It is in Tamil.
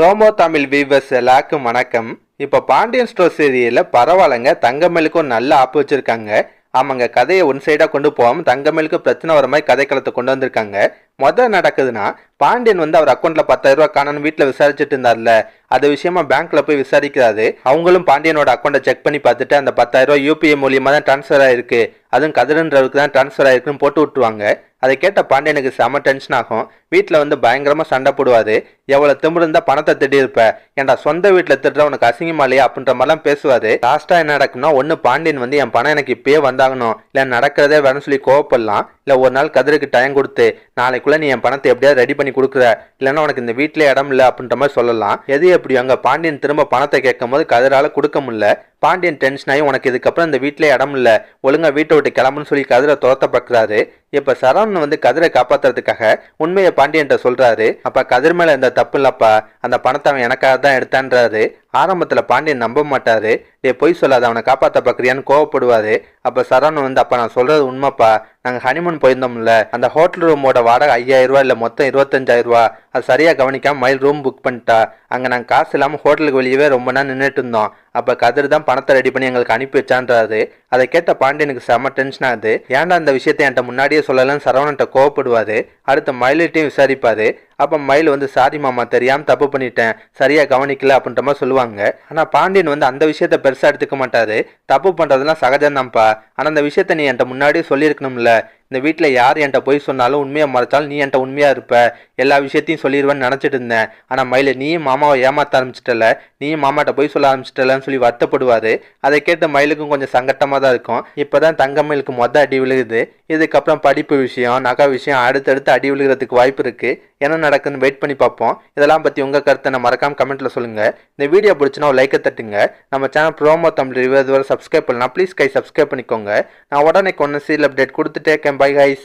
ரோமோ தமிழ் வீவர்ஸ் எல்லாருக்கும் வணக்கம். இப்போ பாண்டியன் ஸ்டோர் சீரியலில் பரவாயில்லைங்க, தங்கமேலுக்கு ஒரு நல்ல ஆப்பு வச்சிருக்காங்க. ஆமாங்க, கதையை ஒன் சைடாக கொண்டு போகாமல் தங்கமேலுக்கு பிரச்சனை வர மாதிரி கதைக்களத்தை கொண்டு வந்திருக்காங்க. முதல் நடக்குதுன்னா, பாண்டியன் வந்து அவர் அக்கௌண்ட்ல 10,000 ரூபாய் காணன்னு வீட்டில் விசாரிச்சுட்டு இருந்தார்ல, அது விஷயமா பேங்க்ல போய் விசாரிக்கிறாரு. அவங்களும் பாண்டியனோட அக்கௌண்ட்டை செக் பண்ணி பார்த்துட்டு அந்த 10,000 ரூபாய் யூபிஐ மூலியமா தான் டிரான்ஸ்ஃபர் ஆயிருக்கு, அதுவும் கதிரன்றவருக்கு தான் டிரான்ஸ்ஃபர் ஆயிருக்குன்னு போட்டு விட்டுருவாங்க. அதை கேட்ட பாண்டியனுக்கு செம டென்ஷன் ஆகும். வீட்டில் வந்து பயங்கரமாக சண்டை போடுவார். எவ்வளோ திமிரு இருந்தால் பணத்தை திட்டிருப்ப, ஏன்டா சொந்த வீட்டில் திட்டுற உனக்கு அசிங்கமா இல்லையா அப்படின்ற மாதிரிலாம் பேசுவார். லாஸ்ட்டாக என்ன நடக்கும்னா, ஒன்று பாண்டியன் வந்து என் பணம் எனக்கு இப்பயே வந்தாகணும், இல்லை நடக்கிறதே வேணும்னு சொல்லி கோவப்படலாம், இல்லை ஒரு நாள் கதிருக்கு டைம் கொடுத்து நாளைக்குள்ளே நீ என் பணத்தை எப்படியாவது ரெடி பண்ணி கொடுக்குற, இல்லைன்னா உனக்கு இந்த வீட்டிலே இடம் இல்லை அப்படின்ற மாதிரி சொல்லலாம். எது எப்படி அங்கே பாண்டியன் திரும்ப பணத்தை கேட்கும் போது கதிரால் கொடுக்க முடியல. பாண்டியன் டென்ஷன் ஆகி உனக்கு இதுக்கப்புறம் இந்த வீட்டிலே இடம் இல்லை, ஒழுங்கா வீட்டை விட்டு கிளம்புன்னு சொல்லி கதிரை துரத்த பார்க்குறாரு. இப்போ சரவணன் வந்து கதிரை காப்பாற்றுறதுக்காக உண்மையை பாண்டியன்ட்ட சொல்றாரு. அப்ப கதிர் மேல இருந்த தப்பு இல்லப்பா, அந்த பணத்தை அவன் எனக்காக தான் எடுத்தான்றாரு. ஆரம்பத்துல பாண்டியன் நம்ப மாட்டாரு. பொய் சொல்லாத, அவனை காப்பாற்ற பார்க்குறியான்னு கோவப்படுவாரு. அப்ப சரவணன் வந்து, அப்ப நான் சொல்றது உண்மைப்பா, நாங்க ஹனிமூன் போயிருந்தோம்ல, அந்த ஹோட்டல் ரூமோட வாடகை 5,000 ரூபா இல்ல மொத்தம் 25,000 ரூபா, அது சரியா கவனிக்காம மயில் ரூம் புக் பண்ணிட்டா. அங்க நாங்க காசு இல்லாம ஹோட்டலுக்கு வெளியவே ரொம்ப நேரம் நின்றுட்டு இருந்தோம். அப்ப கதிர் தான் பணத்தை ரெடி பண்ணி எங்களுக்கு அனுப்பி வச்சான்றாரு. அதை கேட்ட பாண்டியனுக்கு செம டென்ஷன் ஆகுது. ஏன்டா இந்த விஷயத்தை என்கிட்ட முன்னாடியே சொல்லலன்னு சரவணன்ட்ட கோவப்படுவாரு. அடுத்து மயிலிட்டையும் விசாரிப்பாரு. அப்ப மயில் வந்து, சாரி மாமா, தெரியாம தப்பு பண்ணிட்டேன், சரியா கவனிக்கல அப்படின்ற மாதிரி சொல்லுவாங்க. ஆனா பாண்டியன் வந்து அந்த விஷயத்த பெருசா எடுத்துக்க மாட்டாரு. தப்பு பண்றதுலாம் சகஜம்தான்ப்பா, ஆனா அந்த விஷயத்த நீ என்கிட்ட முன்னாடியே சொல்லியிருக்கணும்ல, இந்த வீட்டில் யார் என்கிட்ட போய் சொன்னாலும் உண்மையை மறைச்சாலும் நீ என்கிட்ட உண்மையா இருப்ப, எல்லா விஷயத்தையும் சொல்லிடுவேன்னு நினச்சிட்டு இருந்தேன். ஆனால் மயில நீயும் மாமாவை ஏமாற்ற ஆரம்பிச்சிட்டல, நீயும் மாமாட்ட போய் சொல்ல ஆரம்பிச்சிட்டலன்னு சொல்லி வருத்தப்படுவார். அதை கேட்டு மயிலுக்கும் கொஞ்சம் சங்கட்டமாக தான் இருக்கும். இப்போ தான் தங்கமயிலுக்கு மொதல் அடி விழுகுது. இதுக்கப்புறம் படிப்பு விஷயம், நகை விஷயம் அடுத்தடுத்து அடி விழுகிறதுக்கு வாய்ப்பு இருக்குது. என்ன நடக்குன்னு வெயிட் பண்ணி பார்ப்போம். இதெல்லாம் பற்றி உங்கள் கருத்தை நான் மறக்காமல் கமெண்ட்டில் சொல்லுங்கள். இந்த வீடியோ பிடிச்சினா ஒரு லைக்கை தட்டுங்க. நம்ம சேனல் ப்ரோமோ தமிழ் ரிவ்யூ இதுவரை சப்ஸ்கிரைப் பண்ணலாம், ப்ளீஸ் சப்ஸ்கிரைப் பண்ணிக்கோங்க. நான் உடனே ஒன்று சீரியல் அப்டேட் கொடுத்துட்டே இருக்கேன். Bye guys.